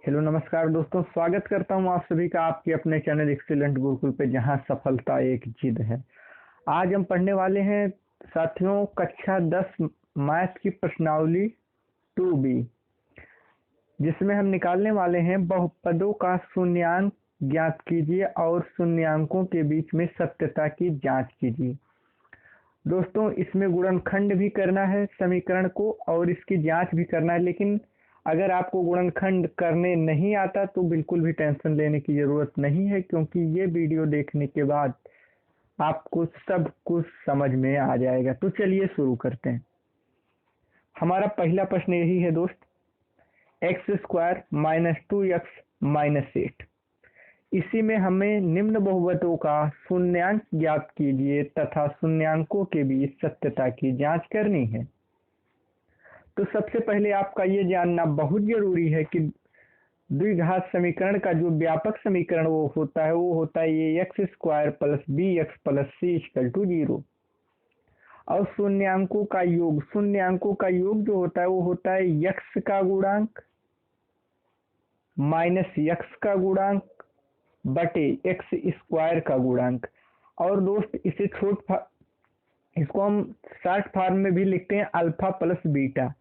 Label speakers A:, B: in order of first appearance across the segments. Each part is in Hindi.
A: हेलो नमस्कार दोस्तों, स्वागत करता हूं आप सभी का आपके अपने चैनल एक्सीलेंट गुरुकुल पे, जहां सफलता एक जिद है। आज हम पढ़ने वाले हैं साथियों कक्षा 10 मैथ की प्रश्नावली 2B, जिसमें हम निकालने वाले हैं बहुपदों का शून्यांक ज्ञात कीजिए और शून्यांकों के बीच में सत्यता की जांच कीजिए। दोस्तों, इसमें गुणनखंड भी करना है समीकरण को और इसकी जांच भी करना है, लेकिन अगर आपको गुणनखंड करने नहीं आता तो बिल्कुल भी टेंशन लेने की ज़रूरत नहीं है, क्योंकि ये वीडियो देखने के बाद आपको सब कुछ समझ में आ जाएगा। तो चलिए शुरू करते हैं। हमारा पहला प्रश्न यही है दोस्त, x² - 2x - 8। इसी में हमें निम्न बहुपदों का शून्यांक ज्ञात कीजिए तथा शून्यांकों के बीच सत्यता की जांच करनी है। तो सबसे पहले आपका ये जानना बहुत जरूरी है कि द्विघात समीकरण का जो व्यापक समीकरण वो होता है ये x² + bx + c = 0। और शून्यांकों का योग जो होता है x का गुणांक माइनस x का गुणांक बटे x² का गुणांक। और दोस्त इसको हम शॉर्ट फॉर्म में भी लिखते हैं अल्फा प्लस बीटा।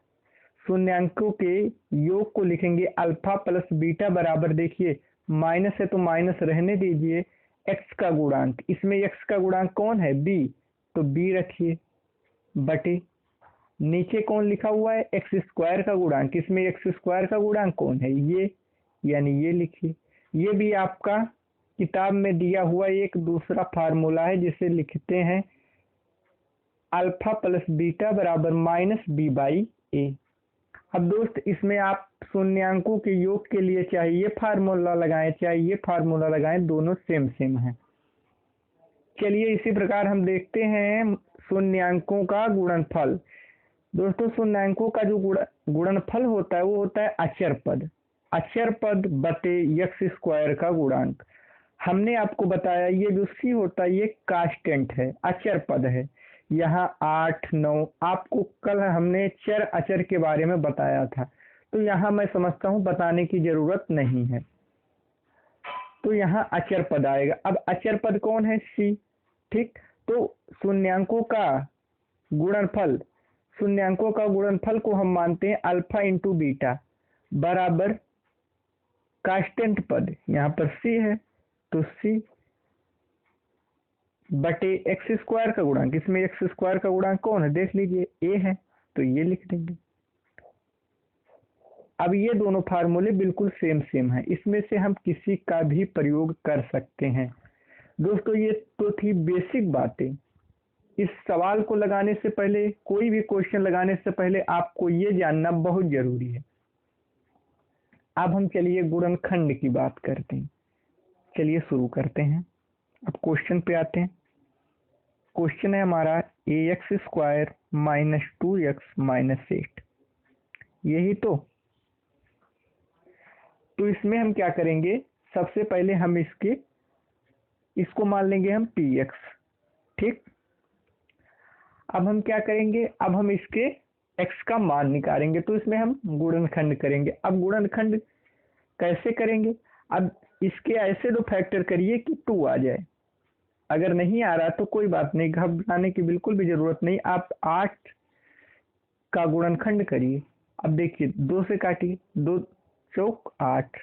A: शून्यांकों के योग को लिखेंगे अल्फा प्लस बीटा बराबर, देखिए माइनस है तो माइनस रहने दीजिए, x का गुणांक, इसमें x का गुणांक कौन है b, तो b रखिए बटे नीचे कौन लिखा हुआ है x² का गुणांक, इसमें x² का गुणांक कौन है ये, यानी ये लिखिए। ये भी आपका किताब में दिया हुआ एक दूसरा फार्मूला है जिसे लिखते हैं अल्फा प्लस बीटा बराबर -b/a। अब दोस्त इसमें आप शून्यांकों के योग के लिए चाहे ये फार्मूला लगाएं चाहे ये फार्मूला लगाएं, दोनों सेम है। चलिए इसी प्रकार हम देखते हैं शून्यांकों का गुणनफल। दोस्तों, शून्यांकों का जो गुणनफल होता है वो होता है अचर पद बटे x² का गुणांक। हमने आपको बताया ये जो c होता है ये कांस्टेंट है, अचर पद है। यहाँ 8, 9 आपको कल हमने चर अचर के बारे में बताया था, तो यहाँ मैं समझता हूँ बताने की जरूरत नहीं है। तो यहाँ अचर पद आएगा। अब अचर पद कौन है c, ठीक। तो शून्यांकों का गुणनफल को हम मानते हैं अल्फा इंटू बीटा बराबर कांस्टेंट पद, यहाँ पर c है तो c बटे x² का गुणांक, इसमें x² का गुणांक कौन है देख लीजिए a है, तो ये लिख देंगे। अब ये दोनों फार्मूले बिल्कुल सेम हैं, इसमें से हम किसी का भी प्रयोग कर सकते हैं। दोस्तों, ये तो थी बेसिक बातें। इस सवाल को लगाने से पहले, कोई भी क्वेश्चन लगाने से पहले आपको ये जानना बहुत जरूरी है। अब हम चलिए गुणनखंड की बात करते हैं। चलिए शुरू करते हैं। अब क्वेश्चन पे आते हैं। क्वेश्चन है हमारा ax² - 2x - 8, यही तो इसमें हम क्या करेंगे, सबसे पहले हम इसको मान लेंगे हम px, ठीक। अब हम क्या करेंगे, अब हम इसके x का मान निकालेंगे, तो इसमें हम गुणनखंड करेंगे। अब गुणनखंड कैसे करेंगे, अब इसके ऐसे दो फैक्टर करिए कि 2 आ जाए। अगर नहीं आ रहा तो कोई बात नहीं, घबराने की बिल्कुल भी जरूरत नहीं। आप 8 का गुणनखंड करिए। अब देखिए 2 से काटिए, 2 चौक 8,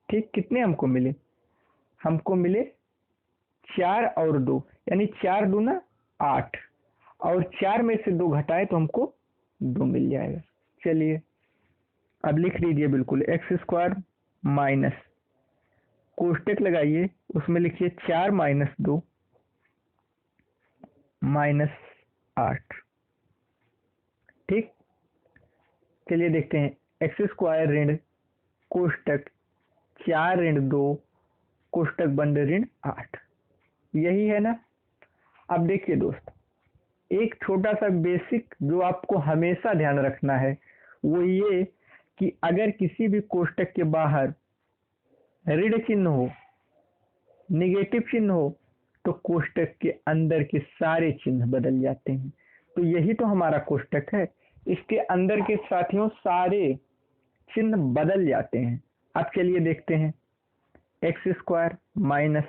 A: ठीक। कितने हमको मिले, हमको मिले 4 और 2, यानी 4 दूना 8, और 4 में से 2 घटाए तो हमको 2 मिल जाएगा। चलिए अब लिख लीजिए बिल्कुल x² माइनस, कोष्टक लगाइए, उसमें लिखिए 4 - 2 -8, ठीक। चलिए देखते हैं x² ऋण कोष्टक 4 - 2 कोष्टक बंद ऋण 8, यही है ना। अब देखिए दोस्त, एक छोटा सा बेसिक जो आपको हमेशा ध्यान रखना है वो ये कि अगर किसी भी कोष्टक के बाहर ऋण चिन्ह हो, निगेटिव चिन्ह हो, तो कोष्टक के अंदर के सारे चिन्ह बदल जाते हैं। तो यही तो हमारा कोष्टक है, इसके अंदर के साथियों सारे चिन्ह बदल जाते हैं। अब चलिए देखते हैं, एक्स स्क्वायर माइनस,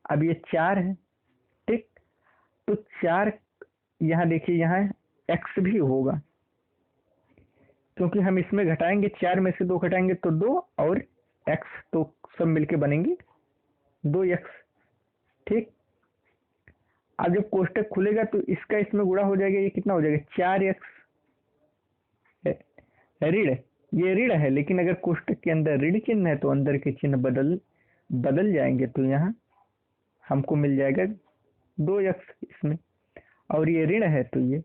A: अब ये 4 है, ठीक। तो 4 यहाँ देखिए, यहाँ एक्स भी होगा, क्योंकि हम इसमें घटाएंगे, 4 में से 2 घटाएंगे तो 2 और एक्स, तो सब मिलके बनेंगे 2x, ठीक। अब जब कोष्टक खुलेगा तो इसका इसमें गुणा हो जाएगा, ये कितना हो जाएगा 4x ऋण, ये ऋण है, लेकिन अगर कोष्टक के अंदर ऋण चिन्ह है तो अंदर के चिन्ह बदल जाएंगे, तो यहाँ हमको मिल जाएगा 2x इसमें, और ये ऋण है तो ये।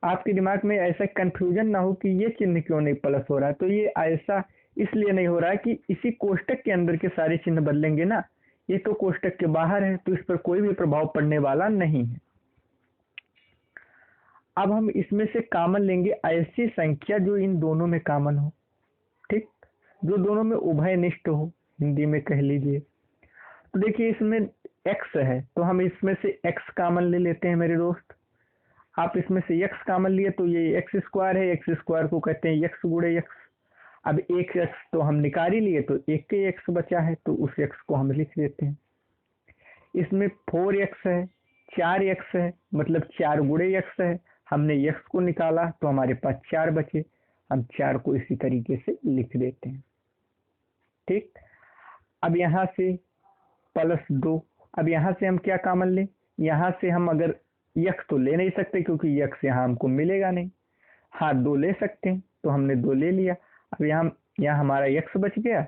A: आपके दिमाग में ऐसा कंफ्यूजन ना हो कि ये चिन्ह क्यों नहीं प्लस हो रहा है, तो ये ऐसा इसलिए नहीं हो रहा है कि इसी कोष्टक के अंदर के सारे चिन्ह बदलेंगे ना, ये तो कोष्टक के बाहर है, तो इस पर कोई भी प्रभाव पड़ने वाला नहीं है। अब हम इसमें से कॉमन लेंगे ऐसी संख्या जो इन दोनों में कॉमन हो, ठीक, जो दोनों में उभयनिष्ठ हो, हिंदी में कह लीजिए। तो देखिए इसमें x है, तो हम इसमें से x कॉमन ले लेते हैं मेरे दोस्त। आप इसमें से x कॉमन लिए तो ये एक्स स्क्वायर है, एक्स स्क्वायर को कहते हैं x गुणे x। अब एक x तो हम निकाल ही लिए, तो एक के x बचा है, तो उस x को हम लिख देते हैं। इसमें 4x है, 4x है, मतलब 4 गुणे x है, हमने x को निकाला तो हमारे पास 4 बचे, हम 4 को इसी तरीके से लिख देते हैं, ठीक। अब यहाँ से +2, अब यहाँ से हम क्या कॉमन लें, यहाँ से हम अगर x तो ले नहीं सकते क्योंकि x यहाँ हमको मिलेगा नहीं, हाँ 2 ले सकते हैं, तो हमने 2 ले लिया। अब यहाँ हमारा x बच गया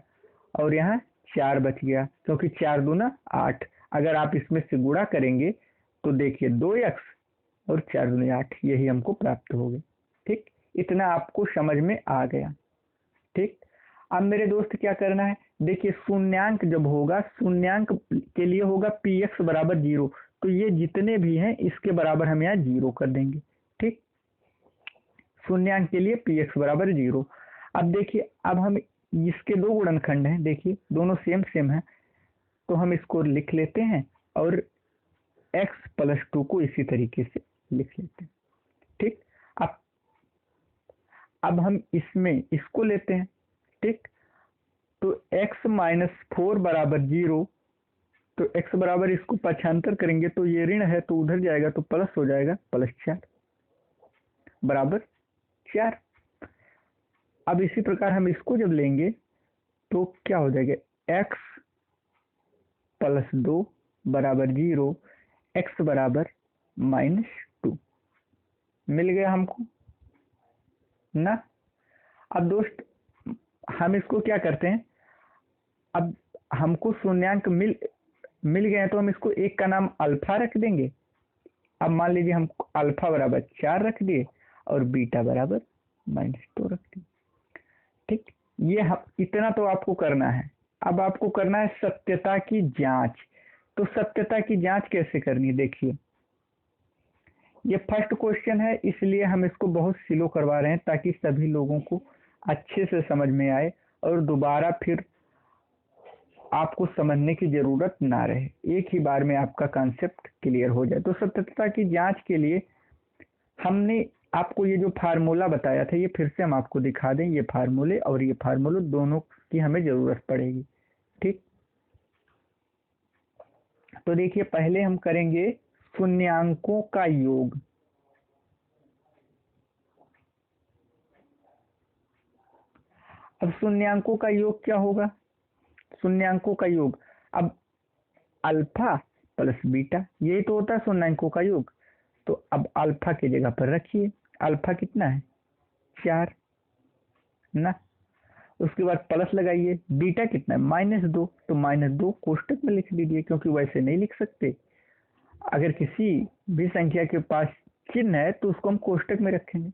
A: और यहाँ 4 बच गया, क्योंकि 4 दूना 8, अगर आप इसमें से गुणा करेंगे तो देखिए 2x और 4 दूनी 8, यही हमको प्राप्त हो गए, ठीक। इतना आपको समझ में आ गया, ठीक। अब मेरे दोस्त क्या करना है, देखिए शून्यांक जब होगा, शून्यांक के लिए होगा px बराबर 0, तो ये जितने भी हैं इसके बराबर हम यहाँ 0 कर देंगे, ठीक। शून्यांक के लिए px बराबर 0। अब देखिए, अब हम इसके 2 गुणनखंड हैं, देखिए दोनों सेम है, तो हम इसको लिख लेते हैं और x + 2 को इसी तरीके से लिख लेते हैं, ठीक। अब हम इसमें इसको लेते हैं, ठीक। तो x - 4 बराबर 0, तो x बराबर इसको पक्षांतर करेंगे तो ये ऋण है, तो उधर जाएगा तो प्लस हो जाएगा, +4 बराबर 4। अब इसी प्रकार हम इसको जब लेंगे तो क्या हो जाएगा, x + 2 बराबर 0, x बराबर -2 मिल गया हमको ना। अब दोस्त हम इसको क्या करते हैं, अब हमको शून्यांक मिल गए हैं, तो हम इसको एक का नाम अल्फा रख देंगे। अब मान लीजिए हम अल्फा बराबर 4 रख दिए और बीटा बराबर -2 रख दिए, ठीक। ये हम इतना तो आपको करना है। अब आपको करना है सत्यता की जांच। तो सत्यता की जांच कैसे करनी, देखिए ये फर्स्ट क्वेश्चन है, इसलिए हम इसको बहुत स्लो करवा रहे हैं ताकि सभी लोगों को अच्छे से समझ में आए और दोबारा फिर आपको समझने की जरूरत ना रहे, एक ही बार में आपका कॉन्सेप्ट क्लियर हो जाए। तो सत्यता की जांच के लिए हमने आपको ये जो फार्मूला बताया था, ये फिर से हम आपको दिखा दें, ये फार्मूले और ये फार्मूले दोनों की हमें जरूरत पड़ेगी, ठीक। तो देखिए पहले हम करेंगे शून्यांकों का योग। अब शून्यांकों का योग क्या होगा, शून्यांकों का योग, अब अल्फा + बीटा, यही तो होता है शून्यांकों का योग। तो अब अल्फा की जगह पर रखिए, अल्फा कितना है 4 ना, उसके बाद प्लस लगाइए, बीटा कितना है -2, तो -2 कोष्टक में लिख दीजिए, क्योंकि वैसे नहीं लिख सकते। अगर किसी भी संख्या के पास चिन्ह है तो उसको हम कोष्टक में रखेंगे।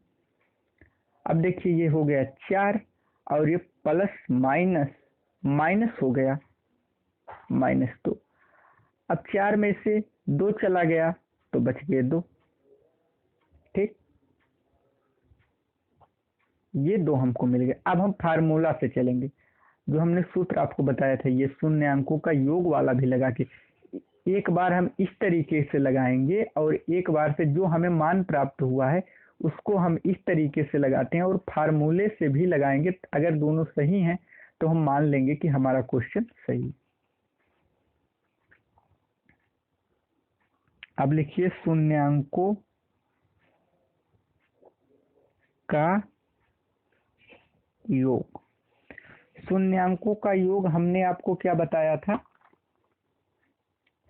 A: अब देखिए ये हो गया 4 और ये प्लस माइनस हो गया -2। अब 4 में से 2 चला गया तो बच गए 2, ठीक। ये 2 हमको मिल गए। अब हम फार्मूला से चलेंगे, जो हमने सूत्र आपको बताया था, ये शून्यांकों का योग वाला भी लगा के एक बार हम इस तरीके से लगाएंगे और एक बार से जो हमें मान प्राप्त हुआ है उसको हम इस तरीके से लगाते हैं और फार्मूले से भी लगाएंगे। अगर दोनों सही हैं तो हम मान लेंगे कि हमारा क्वेश्चन सही है। अब लिखिए शून्यांकों का योग। शून्यांकों का योग हमने आपको क्या बताया था?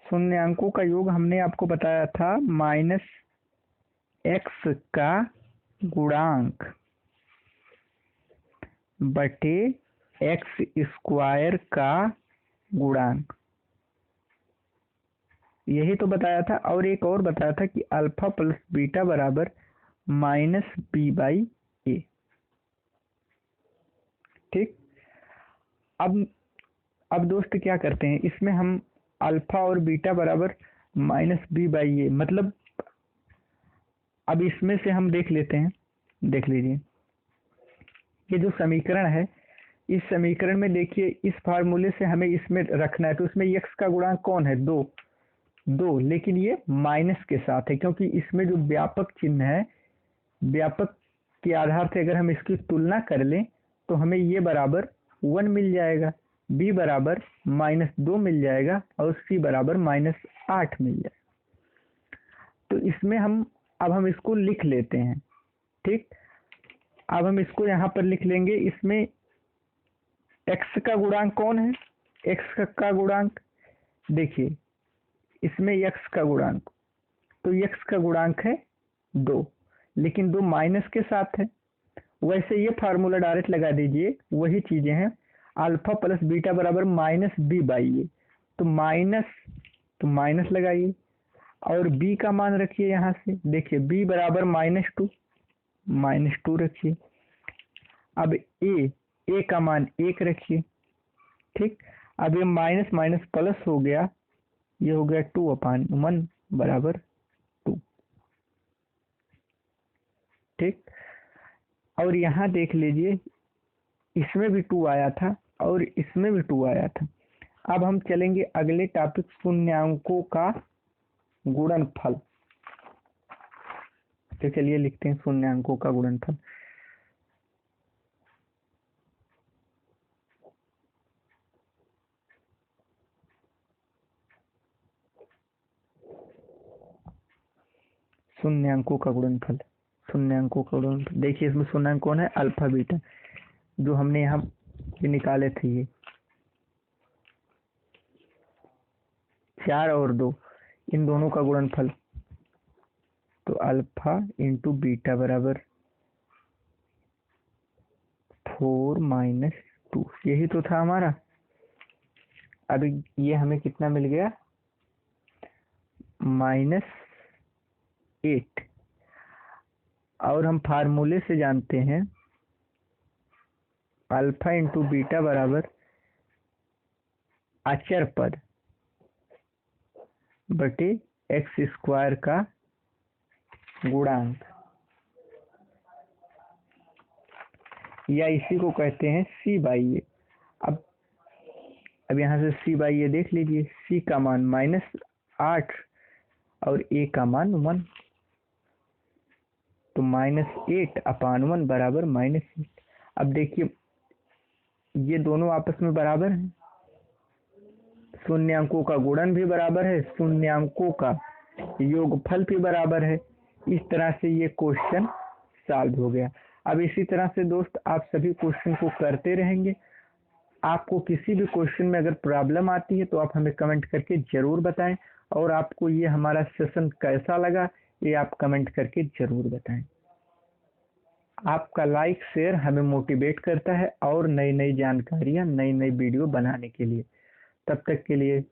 A: शून्यांकों का योग हमने आपको बताया था -x का गुणांक बटे x स्क्वायर का गुणांक, यही तो बताया था। और एक और बताया था कि अल्फा प्लस बीटा बराबर -b/a। ठीक। अब दोस्त क्या करते हैं, इसमें हम अल्फा और बीटा बराबर -b/a, मतलब अब इसमें से हम देख लेते हैं। देख लीजिए, ये जो समीकरण है, इस समीकरण में देखिए इस फार्मूले से हमें इसमें रखना है, तो इसमें x का गुणांक कौन है? 2, लेकिन ये माइनस के साथ है, क्योंकि इसमें जो व्यापक चिन्ह है, व्यापक के आधार से अगर हम इसकी तुलना कर लें तो हमें ये बराबर 1 मिल जाएगा, b बराबर -2 मिल जाएगा और c बराबर -8 मिल जाएगा। तो इसमें अब हम इसको लिख लेते हैं। ठीक। अब हम इसको यहाँ पर लिख लेंगे। इसमें x का गुणांक कौन है? x का गुणांक देखिए, इसमें x का गुणांक, तो x का गुणांक है 2, लेकिन 2 माइनस के साथ है। वैसे ये फार्मूला डायरेक्ट लगा दीजिए, वही चीजें हैं। अल्फा प्लस बीटा बराबर -b/a, तो माइनस लगाइए और b का मान रखिए। यहाँ से देखिए b बराबर -2 रखिए। अब a का मान 1 रखिए। ठीक। अब ये माइनस माइनस प्लस हो गया, ये हो गया 2/1 बराबर 2। ठीक। और यहाँ देख लीजिए, इसमें भी 2 आया था और इसमें भी 2 आया था। अब हम चलेंगे अगले टॉपिक, शून्यांकों का गुणनफल। तो चलिए लिखते हैं शून्यांकों का गुणनफल। शून्यांकों का गुणनफल देखिए, इसमें शून्यांक कौन है? अल्फा बीटा, जो हमने यहाँ पे निकाले थे। ये 4 और 2, इन दोनों का गुणनफल, तो अल्फा इंटू बीटा बराबर 4 - 2, यही तो था हमारा। अब ये हमें कितना मिल गया? -8। और हम फार्मूले से जानते हैं अल्फा इंटू बीटा बराबर अचर पद बटे x स्क्वायर का गुणांक, या इसी को कहते हैं c/a। अब यहाँ से c/a देख लीजिए, c का मान -8 और a का मान 1, तो -8/1 बराबर -8। अब देखिए, ये दोनों आपस में बराबर हैं, शून्यांकों का गुणन भी बराबर है, शून्यांकों का योगफल भी बराबर है। इस तरह से ये क्वेश्चन सॉल्व हो गया। अब इसी तरह से दोस्त आप सभी क्वेश्चन को करते रहेंगे। आपको किसी भी क्वेश्चन में अगर प्रॉब्लम आती है तो आप हमें कमेंट करके जरूर बताएं, और आपको ये हमारा सेशन कैसा लगा ये आप कमेंट करके जरूर बताएं। आपका लाइक शेयर हमें मोटिवेट करता है और नई नई जानकारियां, नई नई वीडियो बनाने के लिए। तब तक के लिए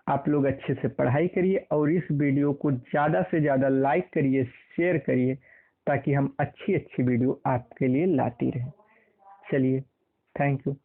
A: आप लोग अच्छे से पढ़ाई करिए और इस वीडियो को ज़्यादा से ज़्यादा लाइक करिए, शेयर करिए, ताकि हम अच्छी अच्छी वीडियो आपके लिए लाती रहें। चलिए, थैंक यू।